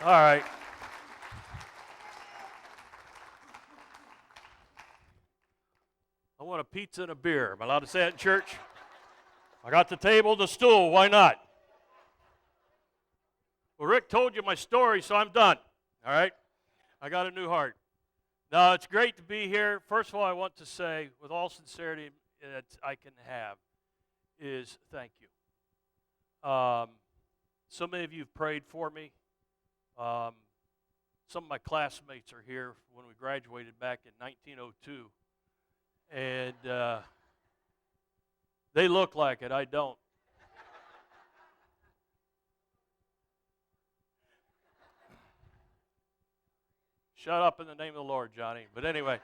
All right. I want a pizza and a beer. Am I allowed to say that in church? I got the table, the stool. Why not? Well, Rick told you my story, so I'm done. All right? I got a new heart. Now, it's great to be here. First of all, I want to say, with all sincerity that I can have, is thank you. So many of you have prayed for me. Some of my classmates are here when we graduated back in 1902. And they look like it. I don't. Shut up in the name of the Lord, Johnny. But anyway,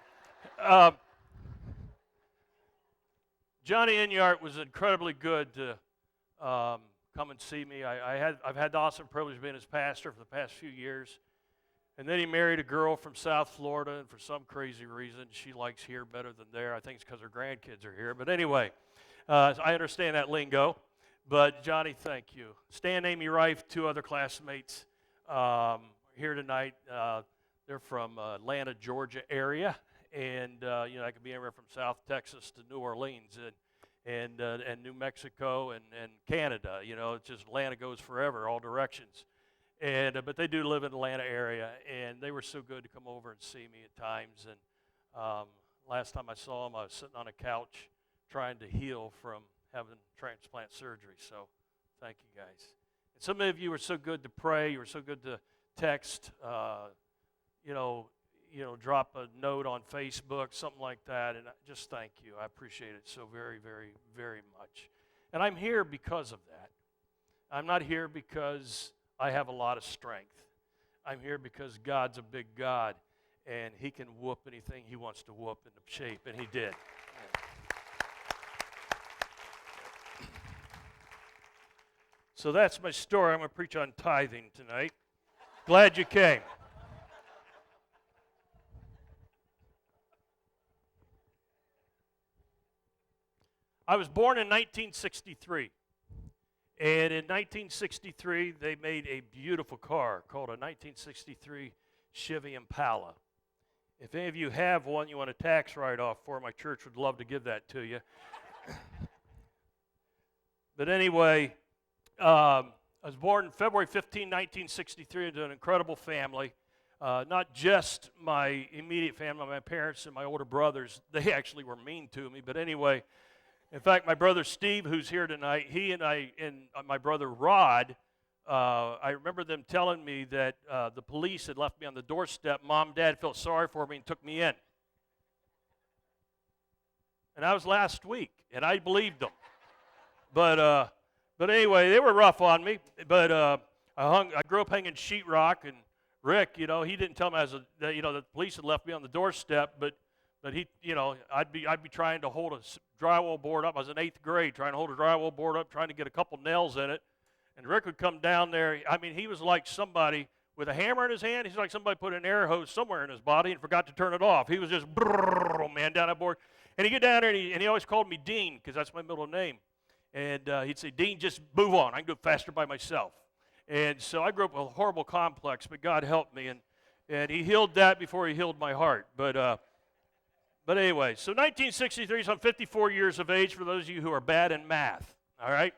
Johnny Inyart was incredibly good to come and see me. I've had the awesome privilege of being his pastor for the past few years. And then he married a girl from South Florida, and for some crazy reason, she likes here better than there. I think it's because her grandkids are here. But anyway, I understand that lingo. But Johnny, thank you. Stan, Amy Rife, two other classmates here tonight. They're from Atlanta, Georgia area, and I could be anywhere from South Texas to New Orleans and New Mexico and Canada. It's just Atlanta goes forever, all directions. But they do live in the Atlanta area, and they were so good to come over and see me at times. And last time I saw them, I was sitting on a couch trying to heal from having transplant surgery. So thank you guys. And some of you were so good to pray. You were so good to text. Drop a note on Facebook, something like that. And just thank you. I appreciate it so very, very, very much. And I'm here because of that. I'm not here because I have a lot of strength. I'm here because God's a big God, and He can whoop anything He wants to whoop into shape, and He did. So that's my story. I'm going to preach on tithing tonight. Glad you came. I was born in 1963. And in 1963, they made a beautiful car called a 1963 Chevy Impala. If any of you have one you want a tax write-off for, my church would love to give that to you. But anyway, I was born February 15, 1963, into an incredible family. Not just my immediate family, my parents and my older brothers. They actually were mean to me. But anyway, in fact, my brother Steve, who's here tonight, he and my brother Rod, I remember them telling me that the police had left me on the doorstep. Mom and Dad felt sorry for me and took me in. And that was last week, and I believed them. But anyway, they were rough on me. But I grew up hanging sheetrock, and Rick, he didn't tell me that the police had left me on the doorstep, but he, I'd be trying to hold a drywall board up. I was in 8th grade trying to hold a drywall board up, trying to get a couple nails in it. And Rick would come down there. I mean, he was like somebody with a hammer in his hand. He's like somebody put an air hose somewhere in his body and forgot to turn it off. He was just, man, down that board. And he'd get down there, and he always called me Dean because that's my middle name. And he'd say, Dean, just move on. I can do it faster by myself. And so I grew up with a horrible complex, but God helped me. And He healed that before He healed my heart. But anyway, so 1963, so I'm 54 years of age for those of you who are bad in math, all right?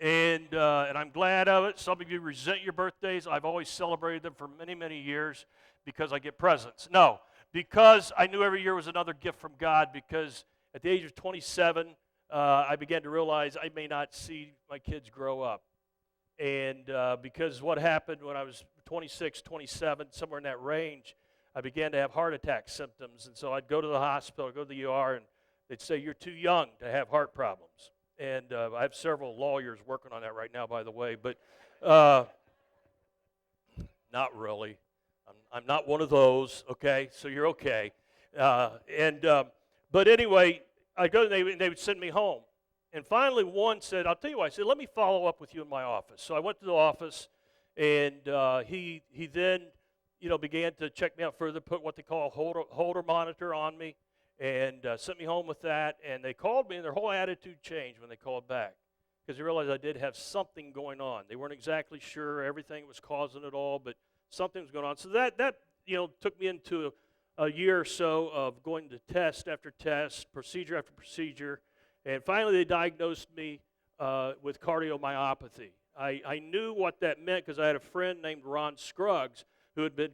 And I'm glad of it. Some of you resent your birthdays. I've always celebrated them for many, many years because I get presents. No, because I knew every year was another gift from God, because at the age of 27, I began to realize I may not see my kids grow up. And because what happened when I was 26, 27, somewhere in that range, I began to have heart attack symptoms, and so I'd go to the hospital, go to the ER, and they'd say, you're too young to have heart problems. And I have several lawyers working on that right now, by the way, but not really. I'm not one of those, okay, so you're okay. But anyway, I'd go, and they would send me home. And finally, one said, I'll tell you what, I said, let me follow up with you in my office. So I went to the office, and he then began to check me out further, put what they call a Holter monitor on me, and sent me home with that. And they called me, and their whole attitude changed when they called back, because they realized I did have something going on. They weren't exactly sure everything was causing it all, but something was going on. So that took me into a year or so of going to test after test, procedure after procedure, and finally they diagnosed me with cardiomyopathy. I knew what that meant because I had a friend named Ron Scruggs who had been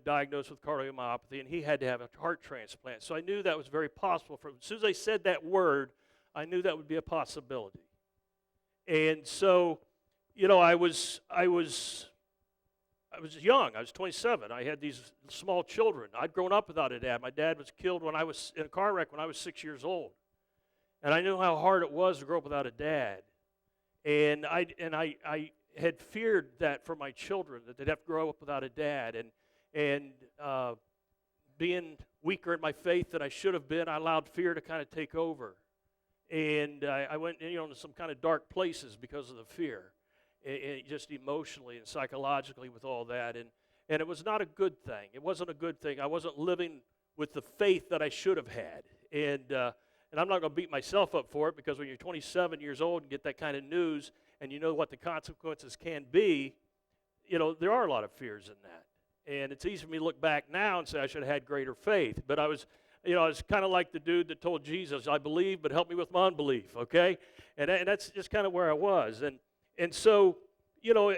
diagnosed with cardiomyopathy, and he had to have a heart transplant. So I knew that was very possible. As soon as they said that word, I knew that would be a possibility. And so, I was young. I was 27. I had these small children. I'd grown up without a dad. My dad was killed when I was in a car wreck when I was 6 years old, and I knew how hard it was to grow up without a dad. And I had feared that for my children, that they'd have to grow up without a dad. And being weaker in my faith than I should have been, I allowed fear to kind of take over. And I went into some kind of dark places because of the fear, and just emotionally and psychologically with all that. And it was not a good thing. It wasn't a good thing. I wasn't living with the faith that I should have had. And I'm not going to beat myself up for it, because when you're 27 years old and get that kind of news and you know what the consequences can be, there are a lot of fears in that. And it's easy for me to look back now and say I should have had greater faith. But I was kind of like the dude that told Jesus, I believe, but help me with my unbelief, okay? And that's just kind of where I was. And so,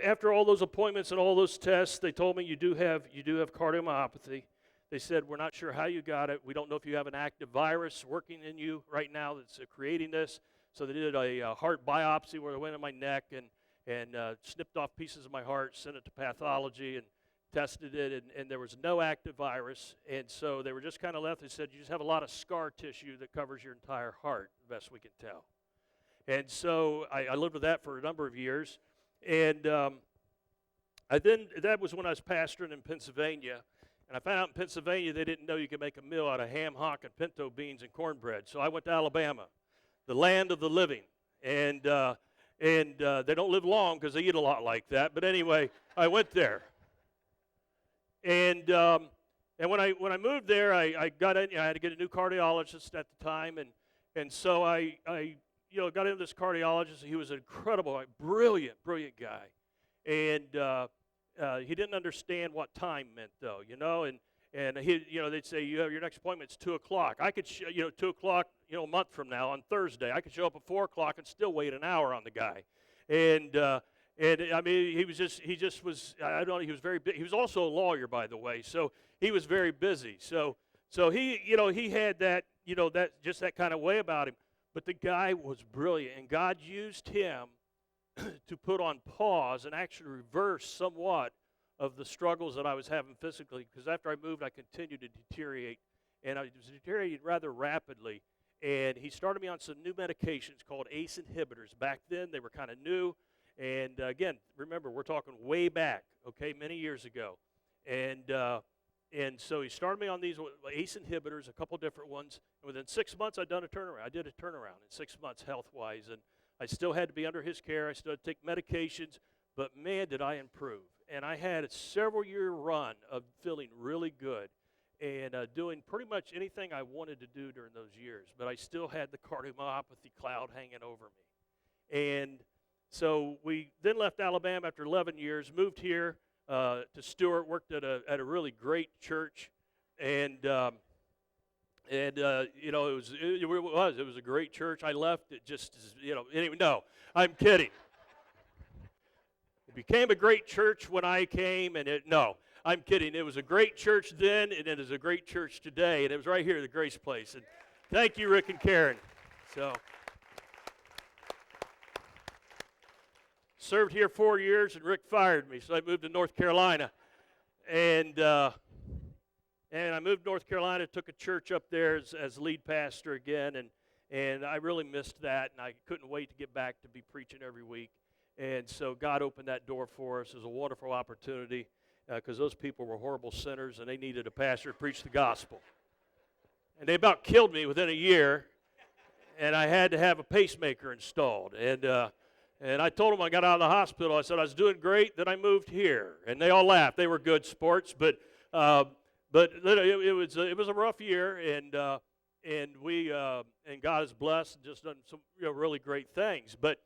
after all those appointments and all those tests, they told me you do have cardiomyopathy. They said, we're not sure how you got it. We don't know if you have an active virus working in you right now that's creating this. So they did a heart biopsy where they went in my neck and snipped off pieces of my heart, sent it to pathology, and tested it, and there was no active virus. And so they were just kind of left. They said, you just have a lot of scar tissue that covers your entire heart, the best we can tell. And so I lived with that for a number of years. And that was when I was pastoring in Pennsylvania. And I found out in Pennsylvania they didn't know you could make a meal out of ham hock and pinto beans and cornbread. So I went to Alabama, the land of the living. And they don't live long because they eat a lot like that. But anyway, I went there. And when I moved there, I got in. I had to get a new cardiologist at the time, and so I got into this cardiologist. He was an incredible, brilliant guy, and he didn't understand what time meant, though, and they'd say your next appointment's 2:00. I could 2:00 a month from now on Thursday. I could show up at 4:00 and still wait an hour on the guy, and I mean he was very big. He was also a lawyer, by the way, so he was very busy. So he had that that kind of way about him. But the guy was brilliant, and God used him to put on pause and actually reverse somewhat of the struggles that I was having physically, because after I moved, I continued to deteriorate, and I was deteriorating rather rapidly. And he started me on some new medications called ACE inhibitors. Back then, they were kind of new, and again, remember, we're talking way back, okay, many years ago. And so he started me on these ACE inhibitors, a couple different ones, and within 6 months, I did a turnaround in 6 months health-wise, and I still had to be under his care. I still had to take medications, but man, did I improve. And I had a several-year run of feeling really good and doing pretty much anything I wanted to do during those years, but I still had the cardiomyopathy cloud hanging over me. And so we then left Alabama after 11 years, moved here to Stewart, worked at a really great church, and it was a great church. I left it just anyway. No, I'm kidding. It became a great church when I came, I'm kidding. It was a great church then, and it is a great church today, and it was right here at the Grace Place. And thank you, Rick and Karen. So. Served here 4 years, and Rick fired me, so I moved to North Carolina. And I moved to North Carolina, took a church up there as lead pastor again, and I really missed that, and I couldn't wait to get back to be preaching every week. And so God opened that door for us. It was a wonderful opportunity because those people were horrible sinners, and they needed a pastor to preach the gospel. And they about killed me within a year, and I had to have a pacemaker installed. And I told them I got out of the hospital, I said I was doing great, then I moved here. And they all laughed. They were good sports, but it was a rough year, and God has blessed and just done some really great things. But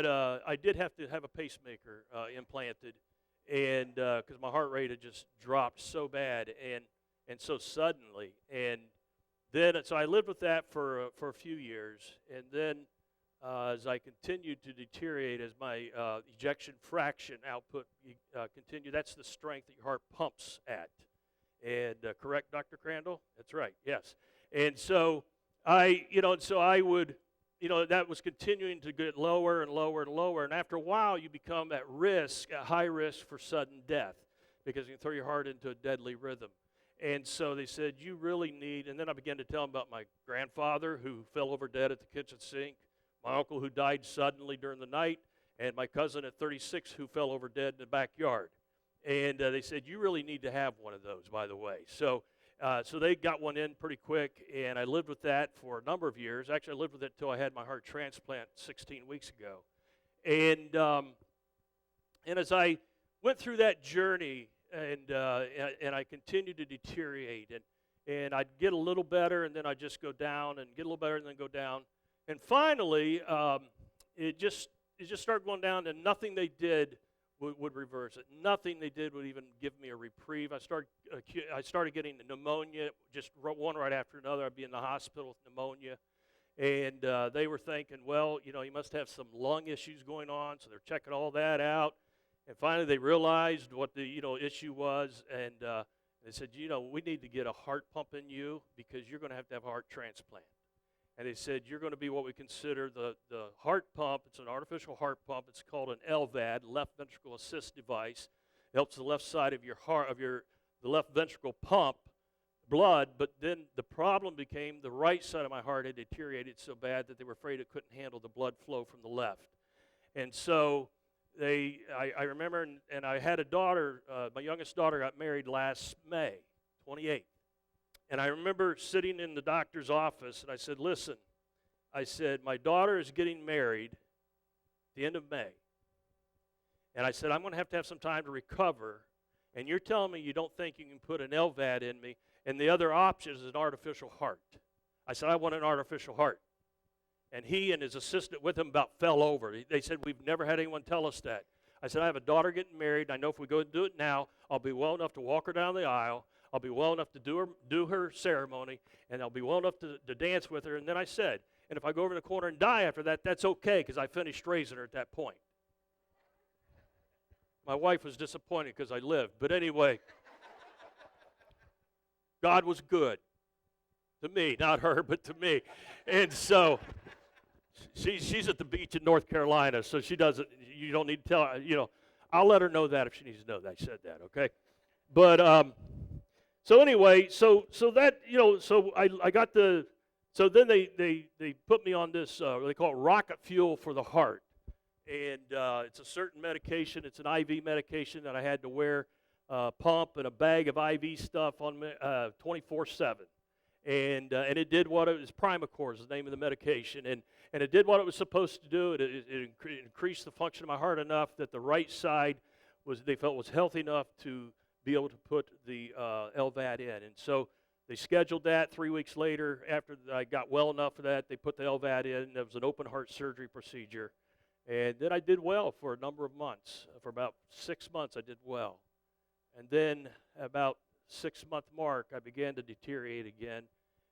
I did have to have a pacemaker implanted, and because my heart rate had just dropped so bad and so suddenly, and then so I lived with that for a few years, and then as I continued to deteriorate, as my ejection fraction output continued, that's the strength that your heart pumps at. And correct, Dr. Crandall? That's right. Yes. And so I would, that was continuing to get lower and lower and lower. And after a while, you become at high risk for sudden death, because you can throw your heart into a deadly rhythm. And so they said, you really need, and then I began to tell them about my grandfather who fell over dead at the kitchen sink, my uncle who died suddenly during the night, and my cousin at 36 who fell over dead in the backyard. And they said, you really need to have one of those, by the way. So they got one in pretty quick, and I lived with that for a number of years. Actually, I lived with it until I had my heart transplant 16 weeks ago. And as I went through that journey, and I continued to deteriorate, and I'd get a little better, and then I'd just go down, and get a little better, and then go down. And finally, it just started going down, and nothing they did would reverse it. Nothing they did would even give me a reprieve. I started getting pneumonia, just one right after another. I'd be in the hospital with pneumonia, and they were thinking, well, you must have some lung issues going on, so they're checking all that out. And finally, they realized what the issue was, and they said, we need to get a heart pump in you because you're going to have a heart transplant. And they said, you're going to be what we consider the heart pump. It's an artificial heart pump. It's called an LVAD, left ventricle assist device. It helps the left side of your heart, the left ventricle pump blood. But then the problem became the right side of my heart had deteriorated so bad that they were afraid it couldn't handle the blood flow from the left. And so I remember, and I had a daughter, my youngest daughter got married last May, 28th. And I remember sitting in the doctor's office, and I said, listen, I said, my daughter is getting married at the end of May. And I said, I'm going to have some time to recover, and you're telling me you don't think you can put an LVAD in me, and the other option is an artificial heart. I said, I want an artificial heart. And he and his assistant with him about fell over. They said, we've never had anyone tell us that. I said, I have a daughter getting married. I know if we go and do it now, I'll be well enough to walk her down the aisle. I'll be well enough to do her ceremony, and I'll be well enough to dance with her. And then I said, and if I go over in the corner and die after that, that's okay, because I finished raising her at that point. My wife was disappointed because I lived. But anyway, God was good to me, not her, but to me. And so she's at the beach in North Carolina, so she doesn't. You don't need to tell her. I'll let her know that if she needs to know that I said that. Okay, but so anyway, so that so I got the. So then they put me on this. They call it rocket fuel for the heart, and it's a certain medication. It's an IV medication that I had to wear, pump and a bag of IV stuff on me 24/7. And it did what it was. Primacor is the name of the medication, and it did what it was supposed to do. It increased the function of my heart enough that the right side they felt was healthy enough to be able to put the LVAD in. And so they scheduled that 3 weeks later. After I got well enough for that, they put the LVAD in. It was an open heart surgery procedure, and then I did well for a number of months. For about 6 months, I did well, and then about 6-month mark, I began to deteriorate again,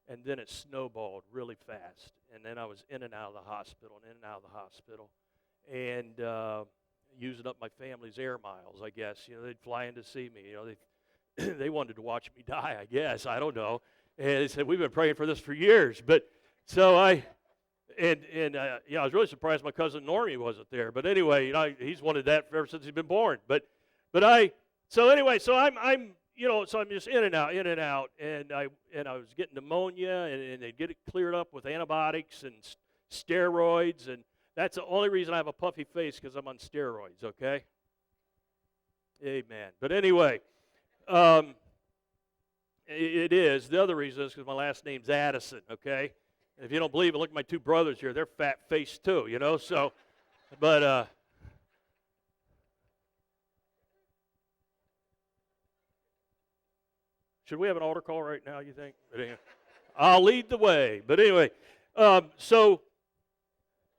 and then it snowballed really fast. And then I was in and out of the hospital, and using up my family's air miles, I guess. They'd fly in to see me. They wanted to watch me die, I guess. I don't know. And they said, we've been praying for this for years. But so I was really surprised my cousin Normie wasn't there. But anyway, he's wanted that ever since he's been born. So I'm so I'm just in and out, and I was getting pneumonia, and they'd get it cleared up with antibiotics and steroids, and that's the only reason I have a puffy face, because I'm on steroids, okay? Amen. But anyway, it is. The other reason is because my last name's Addison, okay? And if you don't believe it, look at my two brothers here. They're fat-faced too, so, but, should we have an altar call right now, you think? But anyway, I'll lead the way. But anyway, so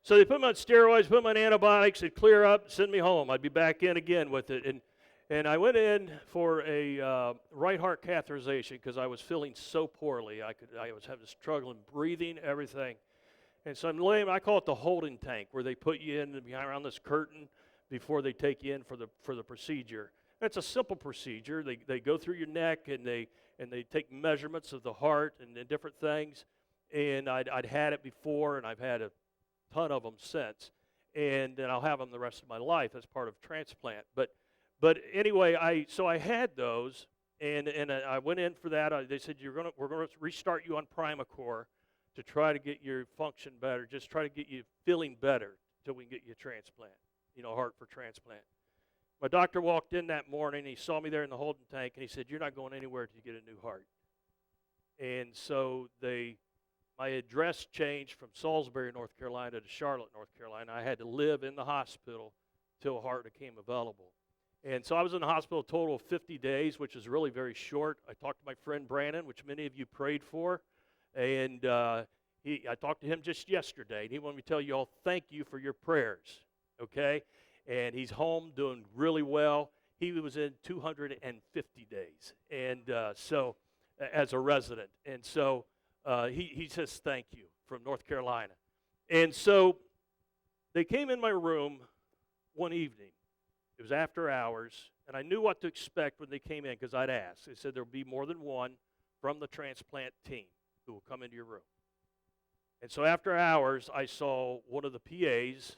they put me on steroids, put me on antibiotics, it'd clear up, send me home. I'd be back in again with it. And I went in for a right heart catheterization because I was feeling so poorly. I was having struggling breathing, everything. And so I'm laying. I call it the holding tank, where they put you in behind around this curtain before they take you in for the procedure. It's a simple procedure. They go through your neck and they take measurements of the heart and different things. And I'd had it before, and I've had a ton of them since. And I'll have them the rest of my life as part of transplant. But anyway, I had those, and I went in for that. They said we're gonna restart you on Primacor to try to get your function better, just try to get you feeling better until we can get you a transplant, heart for transplant. My doctor walked in that morning. He saw me there in the holding tank, and he said, "You're not going anywhere till you get a new heart." And so my address changed from Salisbury, North Carolina, to Charlotte, North Carolina. I had to live in the hospital till a heart became available. And so I was in the hospital a total of 50 days, which is really very short. I talked to my friend Brandon, which many of you prayed for, and I talked to him just yesterday, and he wanted me to tell you all thank you for your prayers, okay? And he's home doing really well. He was in 250 days, and so as a resident. And so he says thank you from North Carolina. And so they came in my room one evening. It was after hours, and I knew what to expect when they came in because I'd asked. They said there will be more than one from the transplant team who will come into your room. And so after hours, I saw one of the PAs,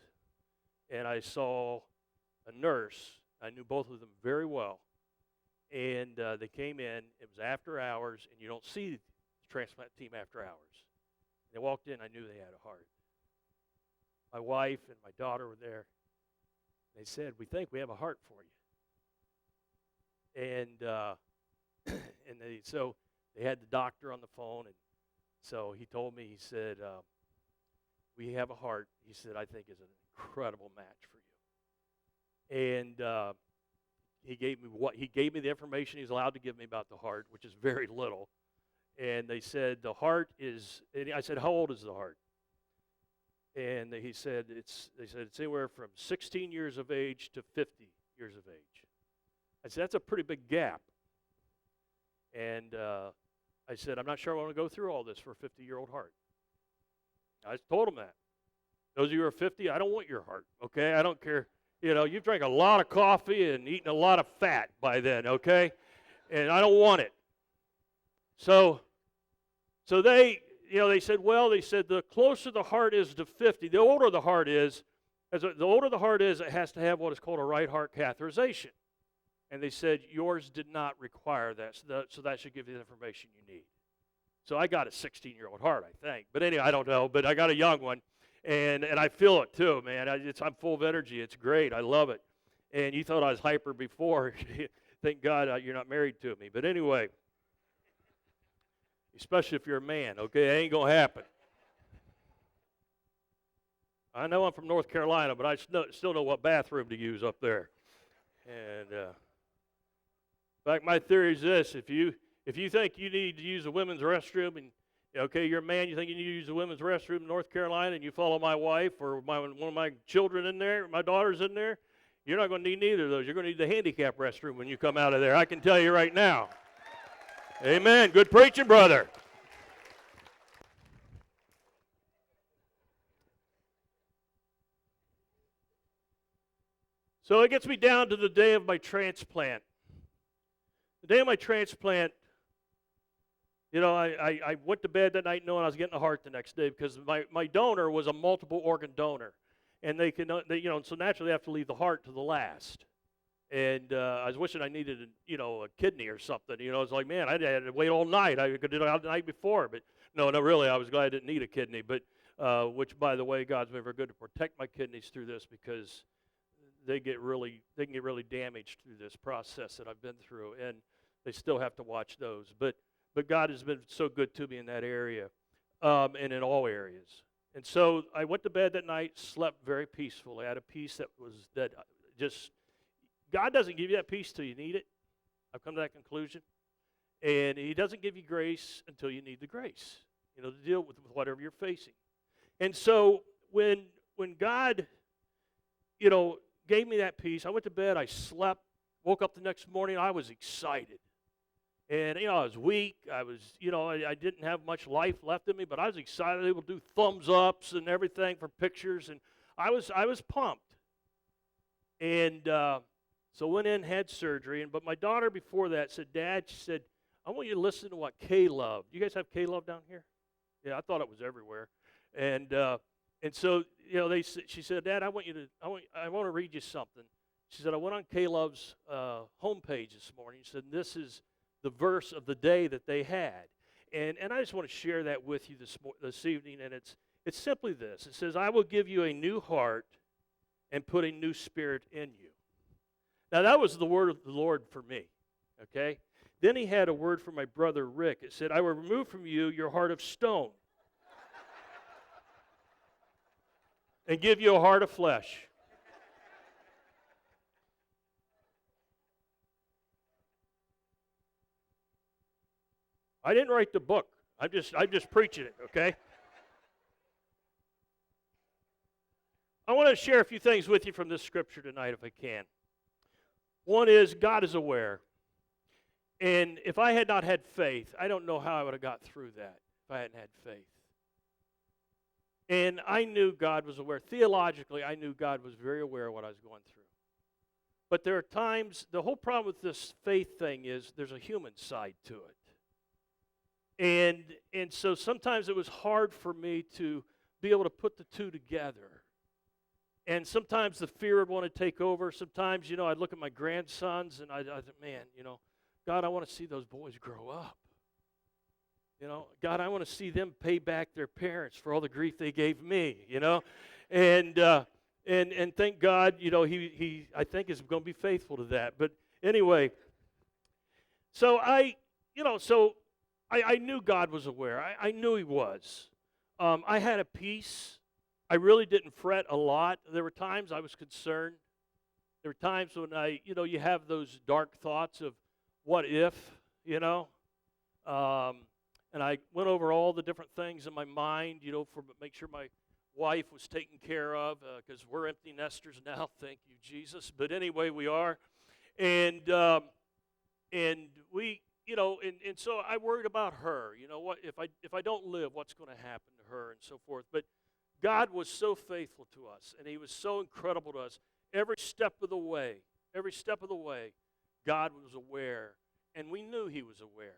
and I saw a nurse. I knew both of them very well. And they came in. It was after hours, and you don't see the transplant team after hours. They walked in. I knew they had a heart. My wife and my daughter were there. They said, "We think we have a heart for you." And so they had the doctor on the phone, and so he told me, he said, "We have a heart," he said, "I think is an incredible match for you." And he gave me the information he's allowed to give me about the heart, which is very little. And they said the heart is, and I said, "How old is the heart?" And they said it's anywhere from 16 years of age to 50 years of age. I said, "That's a pretty big gap." And I said, "I'm not sure I want to go through all this for a 50-year-old heart." I told them that. Those of you who are 50, I don't want your heart, okay? I don't care. You've drank a lot of coffee and eaten a lot of fat by then, okay? And I don't want it. So they said, the closer the heart is to 50, the older the heart is, it has to have what is called a right heart catheterization. And they said, yours did not require that, so that should give you the information you need. So I got a 16-year-old heart, I think. But anyway, I don't know, but I got a young one, and I feel it too, man. I'm full of energy. It's great. I love it. And you thought I was hyper before. Thank God you're not married to me. But anyway, especially if you're a man, okay? It ain't going to happen. I know I'm from North Carolina, but I still know what bathroom to use up there. And in fact, my theory is this: if you think you need to use a women's restroom, and you're a man, you think you need to use a women's restroom in North Carolina, and you follow my wife or one of my children in there, my daughter's in there, you're not going to need neither of those. You're going to need the handicap restroom when you come out of there. I can tell you right now. Amen. Good preaching, brother. So it gets me down to the day of my transplant. The day of my transplant, I went to bed that night knowing I was getting a heart the next day because my donor was a multiple organ donor. And so naturally they have to leave the heart to the last. And I was wishing I needed, a kidney or something. It's like, man, I had to wait all night. I could do it the night before. But no, really, I was glad I didn't need a kidney. But which, by the way, God's been very good to protect my kidneys through this because they can get really damaged through this process that I've been through, and they still have to watch those. But God has been so good to me in that area, and in all areas. And so I went to bed that night, slept very peacefully. I had a peace that just. God doesn't give you that peace till you need it. I've come to that conclusion. And He doesn't give you grace until you need the grace, to deal with whatever you're facing. And so when God, gave me that peace, I went to bed, I slept, woke up the next morning, I was excited. And, I was weak. I was, I didn't have much life left in me, but I was excited, able to do thumbs ups and everything for pictures. And I was pumped. And so went in, had surgery. But my daughter before that said, Dad, she said, I want you to listen to what Kay loved. You guys have Kay love down here? Yeah, I thought it was everywhere. And so, she said, Dad, I want to read you something. She said, I went on Kay Love's homepage this morning. She said, this is the verse of the day that they had. And I just want to share that with you this evening. And it's simply this. It says, I will give you a new heart and put a new spirit in you. Now, that was the word of the Lord for me, okay? Then he had a word for my brother Rick. It said, I will remove from you your heart of stone and give you a heart of flesh. I didn't write the book. I'm just preaching it, okay? I want to share a few things with you from this scripture tonight if I can. One is God is aware. And if I had not had faith, I don't know how I would have got through that if I hadn't had faith. And I knew God was aware. Theologically, I knew God was very aware of what I was going through. But there are times, the whole problem with this faith thing is there's a human side to it. And so sometimes it was hard for me to be able to put the two together. And sometimes the fear would want to take over. Sometimes, I'd look at my grandsons and I'd think, man, God, I want to see those boys grow up. God, I want to see them pay back their parents for all the grief they gave me, And thank God, he I think is going to be faithful to that. But anyway, so I knew God was aware. I knew he was. I had a peace. I really didn't fret a lot. There were times I was concerned. There were times when you have those dark thoughts of what if, and I went over all the different things in my mind, for make sure my wife was taken care of, because we're empty nesters now, thank you, Jesus. But anyway, we are. And we, and so I worried about her. What if I don't live, what's going to happen to her and so forth. But God was so faithful to us, and he was so incredible to us. Every step of the way, God was aware, and we knew he was aware.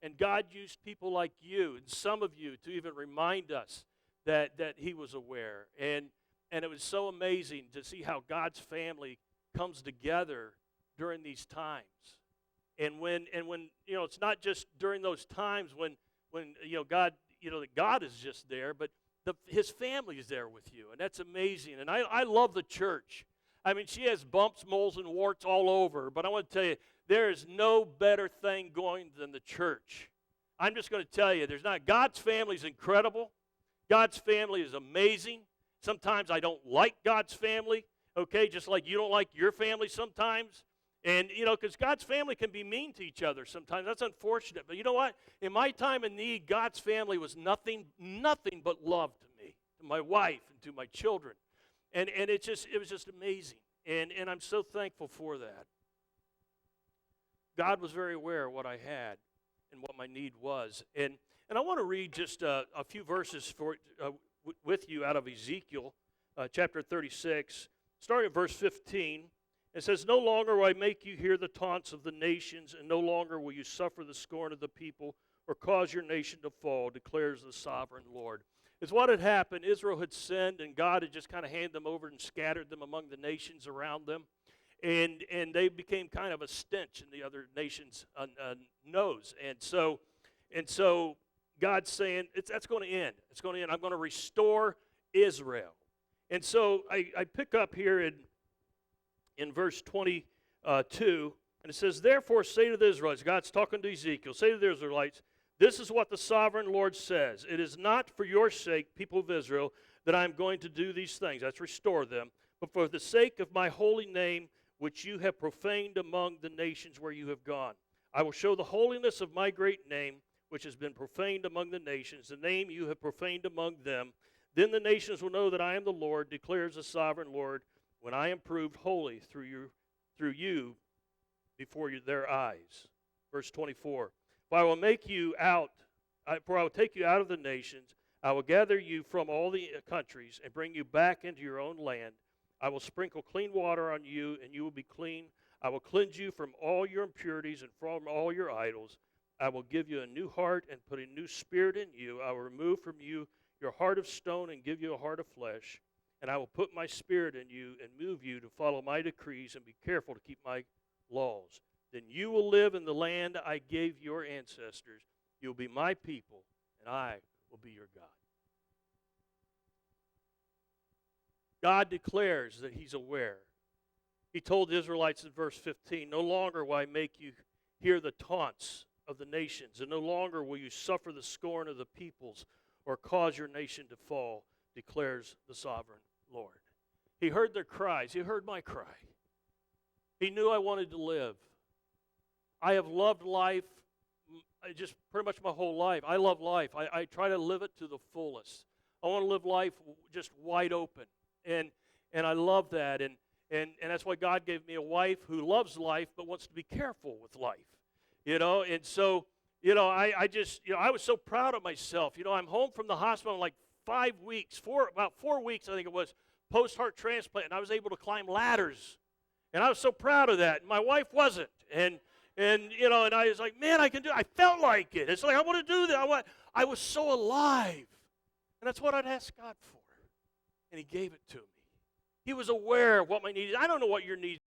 And God used people like you and some of you to even remind us that he was aware. And it was so amazing to see how God's family comes together during these times. And when it's not just during those times when God, that God is just there, but his family is there with you, and that's amazing. And I love the church. I mean, she has bumps, moles, and warts all over, but I want to tell you, there is no better thing going than the church. I'm just going to tell you, God's family is incredible. God's family is amazing. Sometimes I don't like God's family, okay, just like you don't like your family sometimes. And, because God's family can be mean to each other sometimes. That's unfortunate. But you know what? In my time of need, God's family was nothing but love to me, to my wife, and to my children. And it was just amazing. And I'm so thankful for that. God was very aware of what I had and what my need was. And I want to read just a few verses with you out of Ezekiel chapter 36, starting at verse 15. It says, no longer will I make you hear the taunts of the nations, and no longer will you suffer the scorn of the people or cause your nation to fall, declares the sovereign Lord. It's what had happened. Israel had sinned, and God had just kind of handed them over and scattered them among the nations around them. And they became kind of a stench in the other nations' nose. And so God's saying, that's going to end. It's going to end. I'm going to restore Israel. And so I pick up here in verse 22, and it says, therefore say to the Israelites, God's talking to Ezekiel, say to the Israelites, this is what the sovereign Lord says. It is not for your sake, people of Israel, that I am going to do these things. That's restore them. But for the sake of my holy name, which you have profaned among the nations where you have gone. I will show the holiness of my great name, which has been profaned among the nations, the name you have profaned among them. Then the nations will know that I am the Lord, declares the sovereign Lord, when I am proved holy through you before their eyes. Verse 24. For I will take you out of the nations. I will gather you from all the countries and bring you back into your own land. I will sprinkle clean water on you, and you will be clean. I will cleanse you from all your impurities and from all your idols. I will give you a new heart and put a new spirit in you. I will remove from you your heart of stone and give you a heart of flesh. And I will put my spirit in you and move you to follow my decrees and be careful to keep my laws. Then you will live in the land I gave your ancestors. You will be my people, and I will be your God. God declares that he's aware. He told the Israelites in verse 15, no longer will I make you hear the taunts of the nations, and no longer will you suffer the scorn of the peoples or cause your nation to fall, declares the sovereign Lord. He heard their cries. He heard my cry. He knew I wanted to live. I have loved life just pretty much my whole life. I love life. I try to live it to the fullest. I want to live life just wide open. And I love that. And that's why God gave me a wife who loves life but wants to be careful with life. And so, I was so proud of myself. I'm home from the hospital in like 5 weeks, about 4 weeks, I think it was, post-heart transplant, and I was able to climb ladders. And I was so proud of that. And my wife wasn't. And I was like, man, I can do it. I felt like it. It's like, I want to do that. I was so alive. And that's what I'd ask God for. And he gave it to me. He was aware of what my needs. I don't know what your needs